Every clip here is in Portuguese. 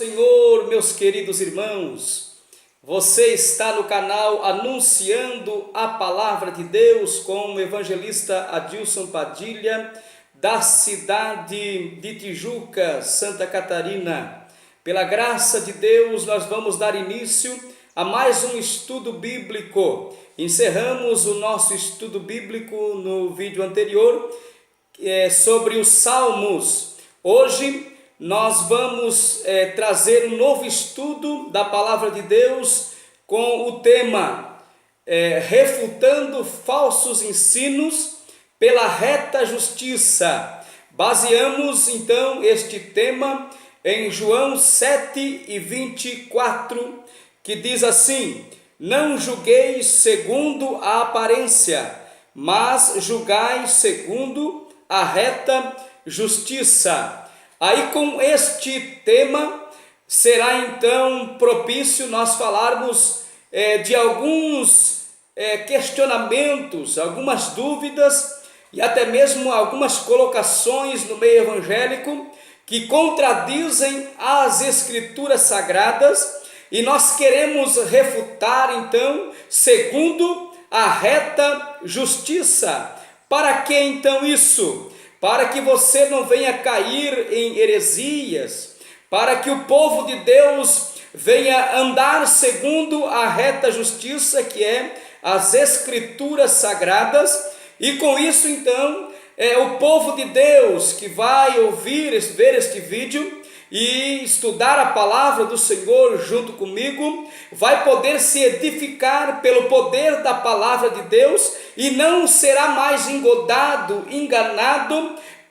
Senhor, meus queridos irmãos, você está no canal Anunciando a Palavra de Deus com o evangelista Adilson Padilha, da cidade de Tijuca, Santa Catarina. Pela graça de Deus, nós vamos dar início a mais um estudo bíblico. Encerramos o nosso estudo bíblico no vídeo anterior, sobre os Salmos. Hoje nós vamos trazer um novo estudo da Palavra de Deus com o tema refutando falsos ensinos pela reta justiça. Baseamos então este tema em João 7:24, que diz assim: não julgueis segundo a aparência, mas julgai segundo a reta justiça. Aí, com este tema, será então propício nós falarmos de alguns questionamentos, algumas dúvidas e até mesmo algumas colocações no meio evangélico que contradizem as Escrituras Sagradas, e nós queremos refutar então segundo a reta justiça. Para que então isso? Para que você não venha cair em heresias, para que o povo de Deus venha andar segundo a reta justiça, que é as Escrituras Sagradas. E com isso então, o povo de Deus que vai ver este vídeo e estudar a palavra do Senhor junto comigo, vai poder se edificar pelo poder da palavra de Deus e não será mais enganado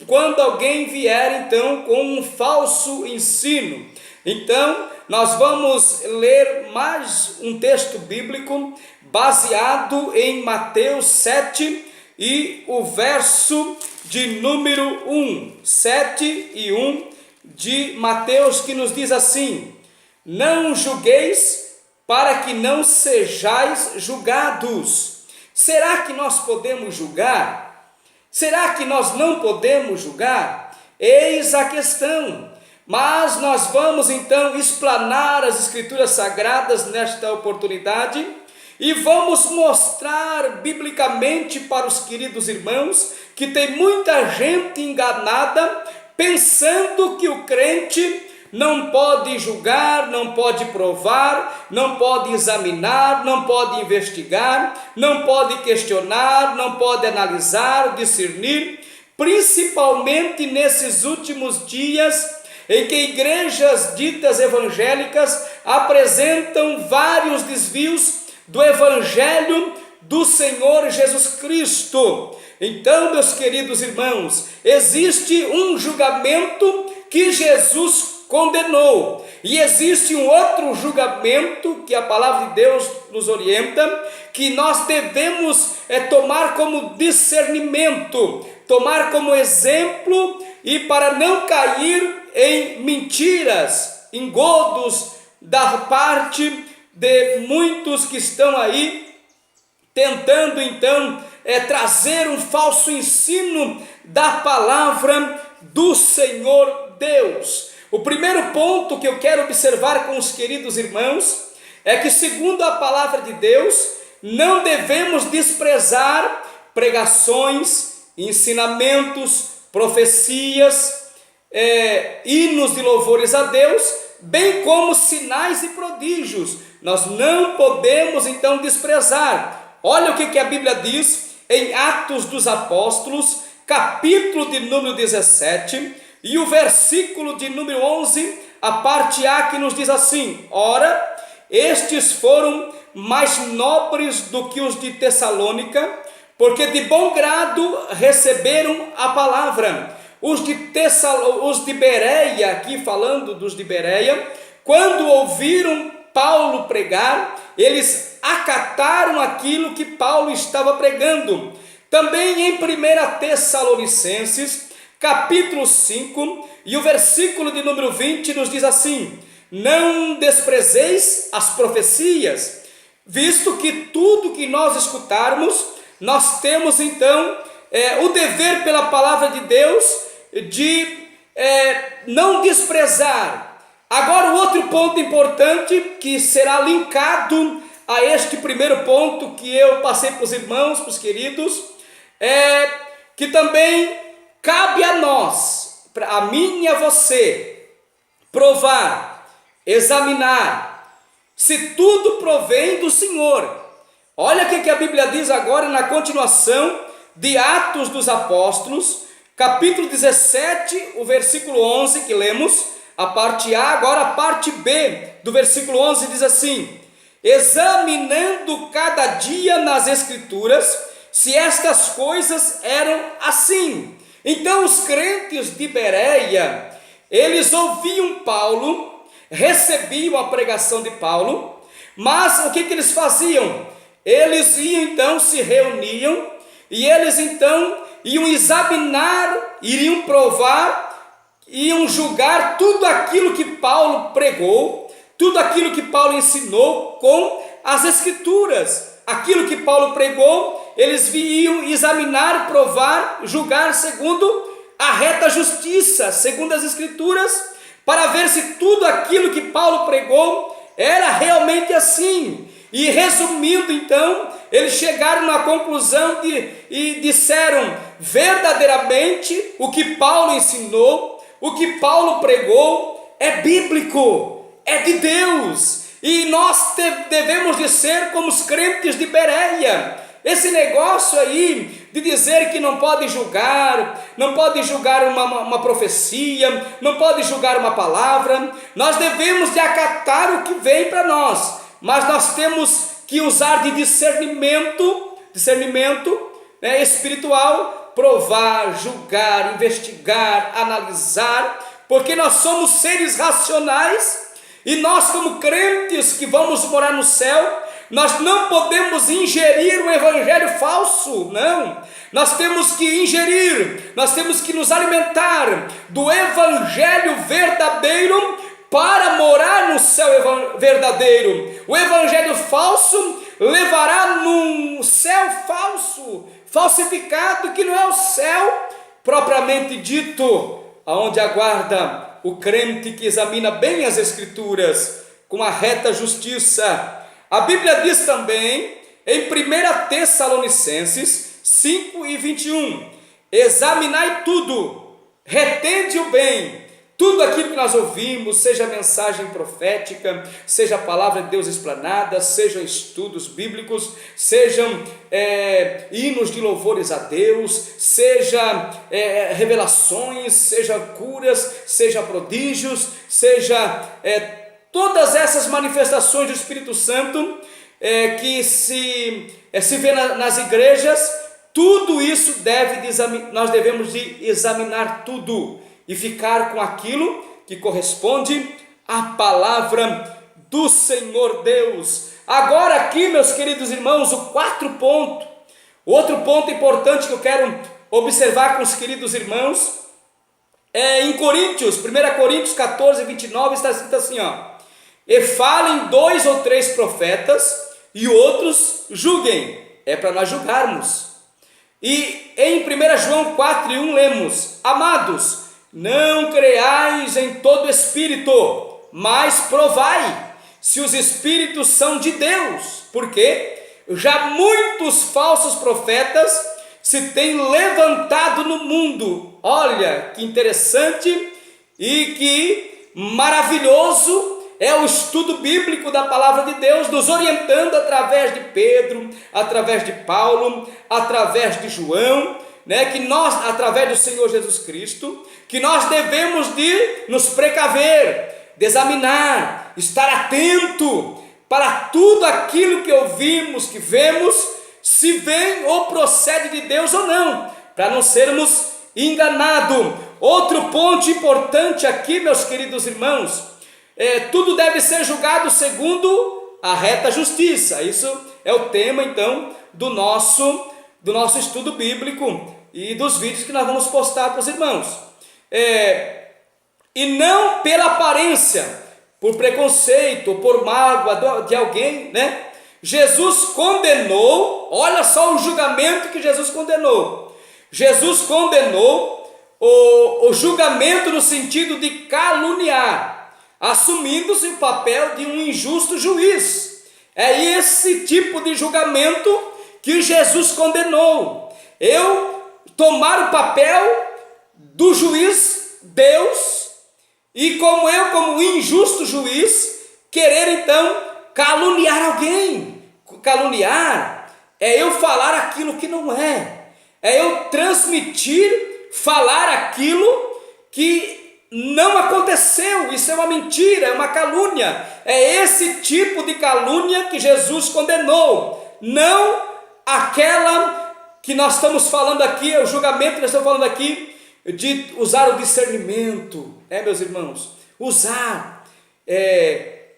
quando alguém vier então com um falso ensino. Então, nós vamos ler mais um texto bíblico baseado em Mateus 7 e o verso de número 1, 7:1 de Mateus, que nos diz assim: não julgueis para que não sejais julgados. Será que nós podemos julgar? Será que nós não podemos julgar? Eis a questão. Mas nós vamos então explanar as Escrituras Sagradas nesta oportunidade e vamos mostrar biblicamente para os queridos irmãos que tem muita gente enganada, pensando que o crente não pode julgar, não pode provar, não pode examinar, não pode investigar, não pode questionar, não pode analisar, discernir, principalmente nesses últimos dias em que igrejas ditas evangélicas apresentam vários desvios do Evangelho do Senhor Jesus Cristo. Então, meus queridos irmãos, existe um julgamento que Jesus condenou, e existe um outro julgamento que a palavra de Deus nos orienta, que nós devemos tomar como discernimento, tomar como exemplo, e para não cair em mentiras, engodos da parte de muitos que estão aí tentando então trazer um falso ensino da palavra do Senhor Deus. O primeiro ponto que eu quero observar com os queridos irmãos é que, segundo a palavra de Deus, não devemos desprezar pregações, ensinamentos, profecias, hinos de louvores a Deus, bem como sinais e prodígios. Nós não podemos então desprezar. Olha o que a Bíblia diz em Atos dos Apóstolos, capítulo de número 17, e o versículo de número 11, a parte A, que nos diz assim: ora, estes foram mais nobres do que os de Tessalônica, porque de bom grado receberam a palavra. Os de Bereia, aqui falando dos de Bereia, quando ouviram Paulo pregar, eles acataram aquilo que Paulo estava pregando. Também em 1 Tessalonicenses, capítulo 5, e o versículo de número 20 nos diz assim: não desprezeis as profecias, visto que tudo que nós escutarmos, nós temos então o dever pela palavra de Deus de não desprezar. Agora, o outro ponto importante que será linkado a este primeiro ponto que eu passei para os irmãos, para os queridos, é que também cabe a nós, a mim e a você, provar, examinar, se tudo provém do Senhor. Olha o que a Bíblia diz agora na continuação de Atos dos Apóstolos, capítulo 17, o versículo 11 que lemos, a parte A, agora a parte B do versículo 11 diz assim: examinando cada dia nas Escrituras se estas coisas eram assim. Então os crentes de Bereia, eles ouviam Paulo, recebiam a pregação de Paulo, mas o que eles faziam? Eles iam então, se reuniam, e eles então iam examinar, iriam provar, iam julgar tudo aquilo que Paulo pregou, tudo aquilo que Paulo ensinou com as Escrituras. Aquilo que Paulo pregou, eles iam examinar, provar, julgar segundo a reta justiça, segundo as Escrituras, para ver se tudo aquilo que Paulo pregou era realmente assim. E resumindo então, eles chegaram na conclusão e disseram verdadeiramente o que Paulo ensinou, o que Paulo pregou é bíblico, é de Deus, e nós devemos de ser como os crentes de Bereia. Esse negócio aí de dizer que não pode julgar uma profecia, não pode julgar uma palavra, nós devemos de acatar o que vem para nós, mas nós temos que usar de discernimento espiritual, provar, julgar, investigar, analisar, porque nós somos seres racionais, e nós como crentes que vamos morar no céu, nós não podemos ingerir o evangelho falso, não. Nós temos que ingerir, nós temos que nos alimentar do evangelho verdadeiro para morar no céu verdadeiro. O evangelho falso levará num céu falso, falsificado, que não é o céu propriamente dito, aonde aguarda o crente que examina bem as Escrituras com a reta justiça. A Bíblia diz também em 1 Tessalonicenses 5:21, examinai tudo, retende o bem, tudo aquilo que nós ouvimos, seja mensagem profética, seja a palavra de Deus explanada, sejam estudos bíblicos, sejam hinos de louvores a Deus, seja revelações, seja curas, seja prodígios, seja todas essas manifestações do Espírito Santo que se vê nas igrejas. Tudo isso nós devemos de examinar tudo e ficar com aquilo que corresponde à palavra do Senhor Deus. Agora aqui, meus queridos irmãos, o outro ponto importante que eu quero observar com os queridos irmãos, em Coríntios, 1 Coríntios 14:29, está escrito assim, e falem 2 ou 3 profetas, e outros julguem, é para nós julgarmos. E em 1 João 4:1 lemos, amados, não creais em todo espírito, mas provai se os espíritos são de Deus, porque já muitos falsos profetas se têm levantado no mundo. Olha que interessante e que maravilhoso é o estudo bíblico da palavra de Deus, nos orientando através de Pedro, através de Paulo, através de João, que nós, através do Senhor Jesus Cristo, que nós devemos de nos precaver, de examinar, estar atento para tudo aquilo que ouvimos, que vemos, se vem ou procede de Deus ou não, para não sermos enganados. Outro ponto importante aqui, meus queridos irmãos, tudo deve ser julgado segundo a reta justiça. Isso é o tema então do nosso estudo bíblico e dos vídeos que nós vamos postar para os irmãos. E não pela aparência, por preconceito, por mágoa de alguém, Jesus condenou, olha só o julgamento que Jesus condenou. Jesus condenou o julgamento no sentido de caluniar. assumindo-se o papel de um injusto juiz. É esse tipo de julgamento que Jesus condenou. Eu tomar o papel do juiz Deus e como injusto juiz, querer então caluniar alguém. Caluniar é eu falar aquilo que não é eu transmitir, falar aquilo que não aconteceu. Isso é uma mentira, é uma calúnia. É esse tipo de calúnia que Jesus condenou, não aquela que nós estamos falando aqui, o julgamento que nós estamos falando aqui, de usar o discernimento, meus irmãos, usar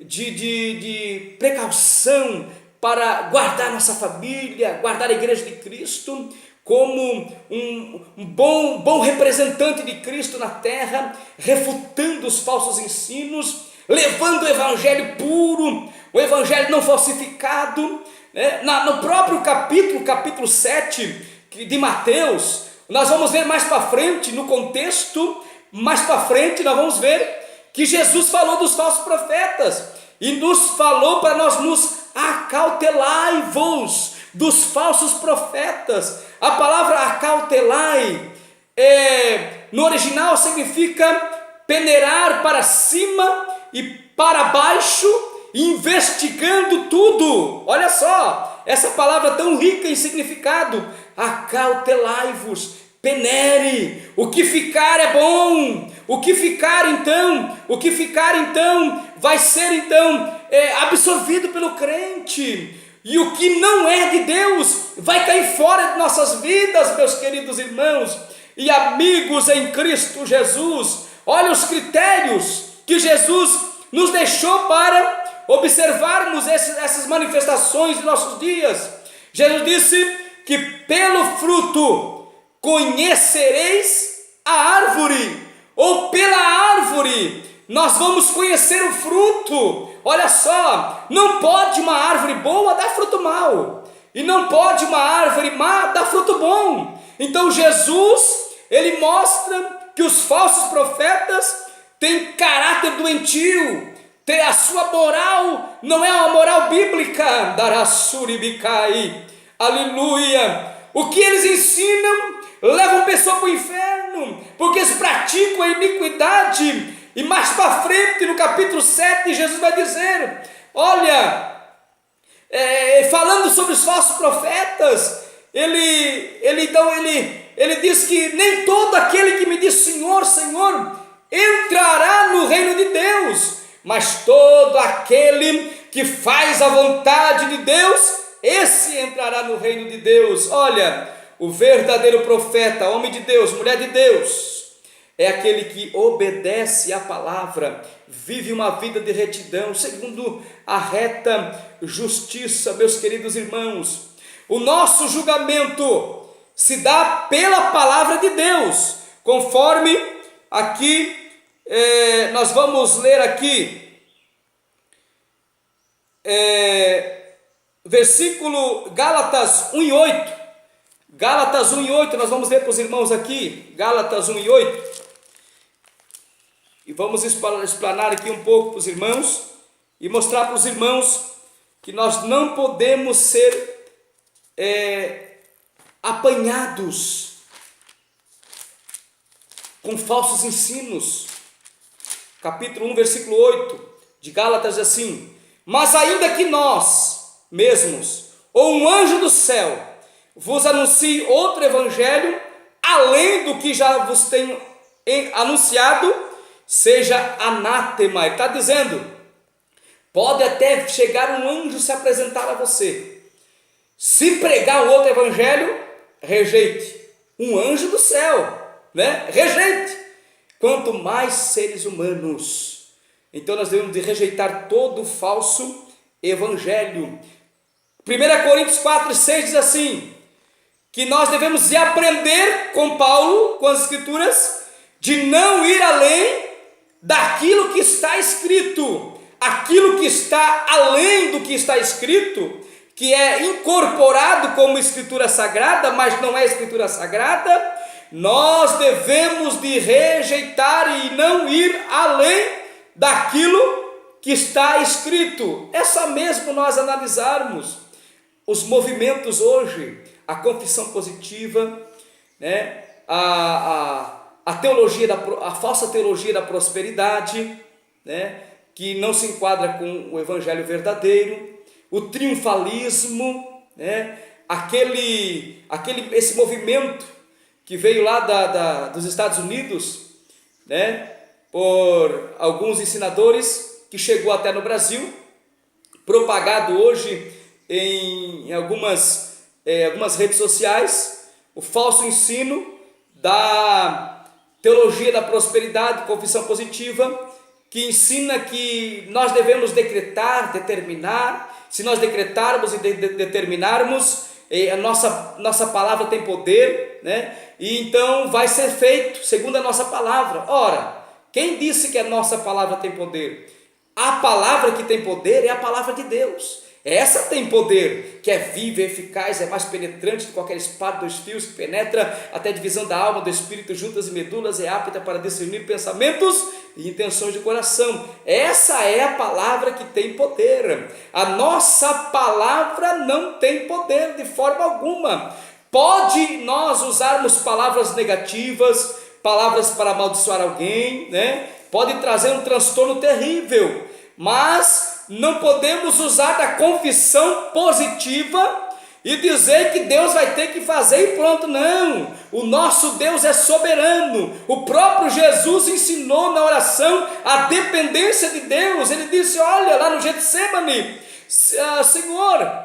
de precaução para guardar nossa família, guardar a igreja de Cristo, como um bom representante de Cristo na terra, refutando os falsos ensinos, levando o evangelho puro, o evangelho não falsificado. No próprio capítulo 7 de Mateus, nós vamos ver mais para frente, no contexto, mais para frente nós vamos ver que Jesus falou dos falsos profetas, e nos falou para nós nos acautelai-vos dos falsos profetas. A palavra acautelai, no original significa peneirar para cima e para baixo, investigando tudo. Olha só, essa palavra tão rica em significado, acautelai-vos, penere, o que ficar é bom, o que ficar então vai ser absorvido pelo crente, e o que não é de Deus vai cair fora de nossas vidas, meus queridos irmãos e amigos em Cristo Jesus. Olha os critérios que Jesus nos deixou para observarmos essas manifestações de nossos dias. Jesus disse que pelo fruto conhecereis a árvore, ou pela árvore nós vamos conhecer o fruto. Olha só, não pode uma árvore boa dar fruto mau, e não pode uma árvore má dar fruto bom. Então Jesus, ele mostra que os falsos profetas têm caráter doentio, a sua moral não é uma moral bíblica. Darassuribicai, aleluia. O que eles ensinam levam a pessoa para o inferno, porque eles praticam a iniquidade. E mais para frente, no capítulo 7, Jesus vai dizer, olha, falando sobre os falsos profetas, ele diz que nem todo aquele que me diz Senhor, Senhor, entrará no reino de Deus, mas todo aquele que faz a vontade de Deus, esse entrará no reino de Deus. Olha, o verdadeiro profeta, homem de Deus, mulher de Deus, é aquele que obedece à palavra, vive uma vida de retidão, segundo a reta justiça. Meus queridos irmãos, o nosso julgamento se dá pela palavra de Deus, conforme aqui, nós vamos ler aqui, versículo Gálatas 1:8, Gálatas 1:8, nós vamos ler para os irmãos aqui, Gálatas 1:8, e vamos explanar aqui um pouco para os irmãos, e mostrar para os irmãos que nós não podemos ser apanhados com falsos ensinos. Capítulo 1, versículo 8 de Gálatas diz assim: mas ainda que nós mesmos, ou um anjo do céu, vos anuncie outro evangelho, além do que já vos tenho anunciado, seja anátema. Ele está dizendo, pode até chegar um anjo se apresentar a você, se pregar o outro evangelho, rejeite. Um anjo do céu, rejeite. Quanto mais seres humanos. Então nós devemos de rejeitar todo o falso evangelho. 1 Coríntios 4:6 diz assim, que nós devemos de aprender com Paulo, com as escrituras, de não ir além daquilo que está escrito. Aquilo que está além do que está escrito, que é incorporado como escritura sagrada, mas não é escritura sagrada, nós devemos de rejeitar e não ir além daquilo que está escrito. É só mesmo nós analisarmos os movimentos hoje, a confissão positiva, né? a teologia a falsa teologia da prosperidade, né? Que não se enquadra com o evangelho verdadeiro, o triunfalismo, né? Esse movimento que veio lá dos Estados Unidos, né? Por alguns ensinadores, que chegou até no Brasil, propagado hoje em algumas redes sociais, o falso ensino da teologia da prosperidade, confissão positiva, que ensina que nós devemos determinar, se nós decretarmos e determinarmos, a nossa palavra tem poder, né? E então vai ser feito segundo a nossa palavra. Ora, quem disse que a nossa palavra tem poder? A palavra que tem poder é a palavra de Deus. Essa tem poder, que é viva, é eficaz, é mais penetrante de qualquer espada dos fios, que penetra até a divisão da alma, do espírito, juntas e medulas, é apta para discernir pensamentos e intenções de coração. Essa é a palavra que tem poder. A nossa palavra não tem poder de forma alguma. Pode nós usarmos palavras negativas, palavras para amaldiçoar alguém, né? Pode trazer um transtorno terrível, mas não podemos usar da confissão positiva e dizer que Deus vai ter que fazer e pronto. Não, o nosso Deus é soberano. O próprio Jesus ensinou na oração a dependência de Deus. Ele disse, olha, lá no Getsemane, Senhor,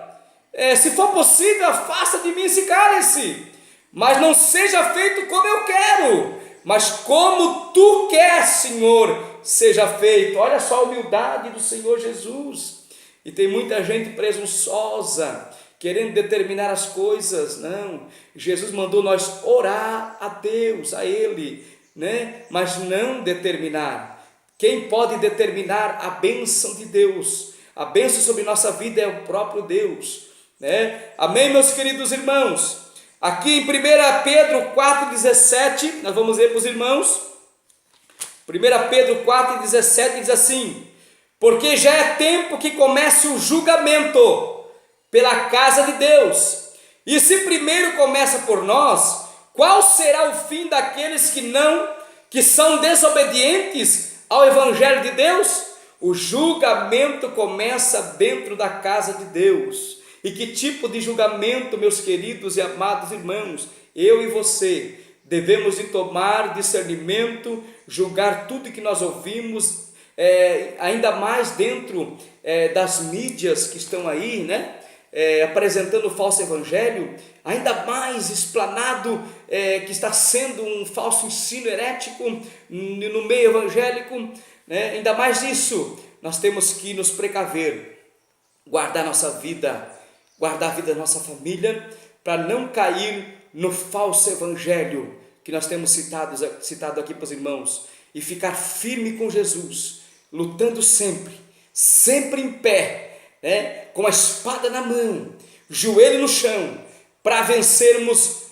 se for possível, afasta de mim esse cálice, mas não seja feito como eu quero, mas como tu queres, Senhor, seja feito. Olha só a humildade do Senhor Jesus. E tem muita gente presunçosa, querendo determinar as coisas. Não, Jesus mandou nós orar a Deus, a Ele, né? Mas não determinar. Quem pode determinar a bênção de Deus, a bênção sobre nossa vida, é o próprio Deus, né? Amém, meus queridos irmãos? Aqui em 1 Pedro 4,17, nós vamos ler para os irmãos. 1 Pedro 4,17 diz assim: porque já é tempo que comece o julgamento pela casa de Deus, e se primeiro começa por nós, qual será o fim daqueles que são desobedientes ao evangelho de Deus? O julgamento começa dentro da casa de Deus. E que tipo de julgamento, meus queridos e amados irmãos? Eu e você devemos de tomar discernimento, julgar tudo que nós ouvimos, ainda mais dentro das mídias que estão aí, né? Apresentando o falso evangelho, ainda mais explanado, que está sendo um falso ensino herético no meio evangélico, né? Ainda mais isso, nós temos que nos precaver, guardar nossa vida, guardar a vida da nossa família, para não cair no falso evangelho que nós temos citado aqui para os irmãos, e ficar firme com Jesus, lutando sempre em pé, né? Com a espada na mão, joelho no chão, para vencermos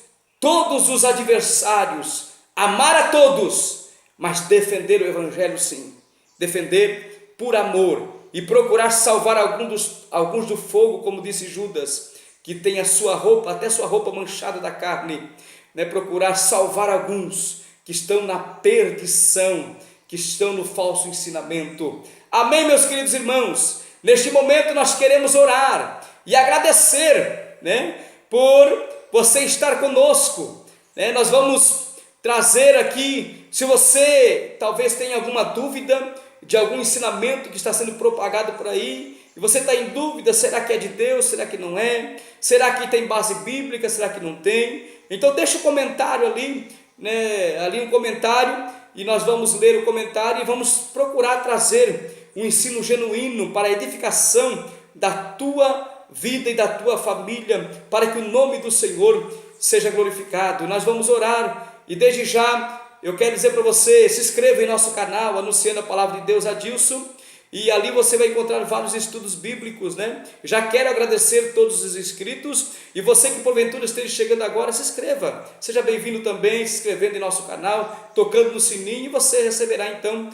todos os adversários, amar a todos, mas defender o evangelho sim, defender por amor, e procurar salvar alguns do fogo, como disse Judas, que tem até sua roupa manchada da carne, né? Procurar salvar alguns que estão na perdição, que estão no falso ensinamento. Amém, meus queridos irmãos? Neste momento nós queremos orar e agradecer, né? Por você estar conosco, né? Nós vamos trazer aqui, se você talvez tenha alguma dúvida de algum ensinamento que está sendo propagado por aí, e você está em dúvida, será que é de Deus, será que não é? Será que tem base bíblica, será que não tem? Então deixa o comentário ali, né? Ali um comentário, e nós vamos ler o comentário e vamos procurar trazer um ensino genuíno para a edificação da tua vida e da tua família, para que o nome do Senhor seja glorificado. Nós vamos orar, e desde já eu quero dizer para você, se inscreva em nosso canal, anunciando a palavra de Deus. Adilson, e ali você vai encontrar vários estudos bíblicos, né? Já quero agradecer todos os inscritos, e você que porventura esteja chegando agora, se inscreva, seja bem-vindo também, se inscrevendo em nosso canal, tocando no sininho, e você receberá então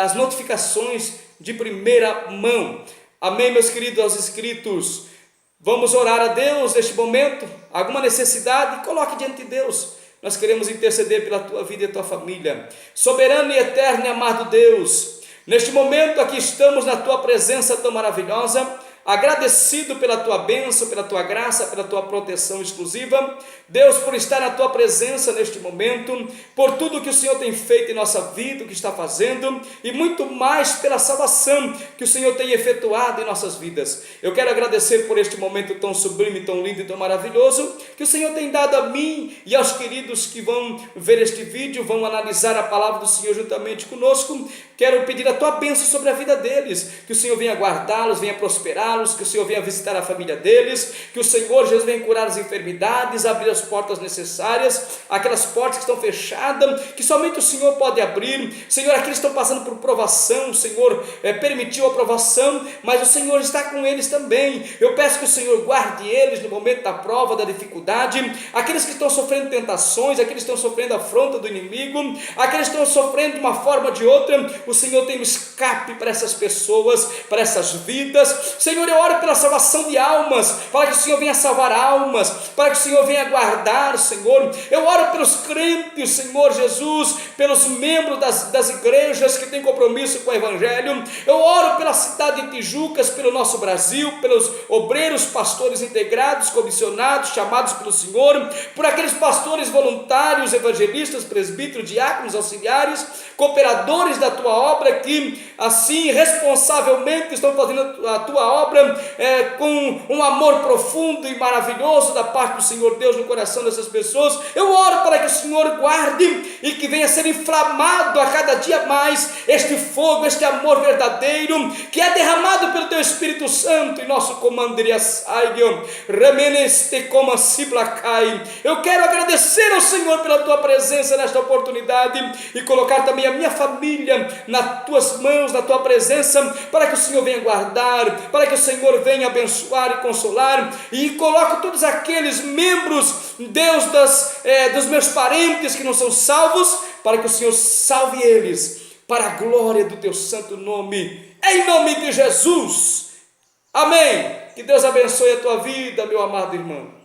as notificações de primeira mão. Amém, meus queridos, aos inscritos. Vamos orar a Deus neste momento. Alguma necessidade, coloque diante de Deus. Nós queremos interceder pela tua vida e a tua família. Soberano e eterno e amado Deus, neste momento aqui estamos na tua presença tão maravilhosa, agradecido pela tua bênção, pela tua graça, pela tua proteção exclusiva. Deus, por estar na tua presença neste momento, por tudo que o Senhor tem feito em nossa vida, o que está fazendo, e muito mais pela salvação que o Senhor tem efetuado em nossas vidas. Eu quero agradecer por este momento tão sublime, tão lindo e tão maravilhoso que o Senhor tem dado a mim e aos queridos que vão ver este vídeo, vão analisar a palavra do Senhor juntamente conosco. Quero pedir a tua bênção sobre a vida deles, que o Senhor venha guardá-los, venha prosperá-los, que o Senhor venha visitar a família deles, que o Senhor Jesus venha curar as enfermidades, abrir as portas necessárias, aquelas portas que estão fechadas, que somente o Senhor pode abrir. Senhor, aqueles que estão passando por provação, o Senhor permitiu a provação, mas o Senhor está com eles também. Eu peço que o Senhor guarde eles no momento da prova, da dificuldade, aqueles que estão sofrendo tentações, aqueles que estão sofrendo afronta do inimigo, aqueles que estão sofrendo de uma forma ou de outra. O Senhor tem um escape para essas pessoas, para essas vidas. Senhor, eu oro pela salvação de almas, para que o Senhor venha salvar almas, para que o Senhor venha guardar, Senhor. Eu oro pelos crentes, Senhor Jesus, pelos membros das igrejas que têm compromisso com o Evangelho. Eu oro pela cidade de Tijucas, pelo nosso Brasil, pelos obreiros, pastores integrados, comissionados, chamados pelo Senhor, por aqueles pastores voluntários, evangelistas, presbíteros, diáconos, auxiliares, cooperadores da tua obra, que assim responsavelmente estão fazendo a tua obra com um amor profundo e maravilhoso da parte do Senhor Deus no coração dessas pessoas. Eu oro para que o Senhor guarde e que venha ser inflamado a cada dia mais este fogo, este amor verdadeiro que é derramado pelo teu Espírito Santo em nosso comando. Eu quero agradecer ao Senhor pela tua presença nesta oportunidade e colocar também a minha família nas tuas mãos, na tua presença, para que o Senhor venha guardar, para que o Senhor venha abençoar e consolar, e coloco todos aqueles membros, Deus, dos meus parentes que não são salvos, para que o Senhor salve eles, para a glória do teu santo nome, em nome de Jesus, amém. Que Deus abençoe a tua vida, meu amado irmão.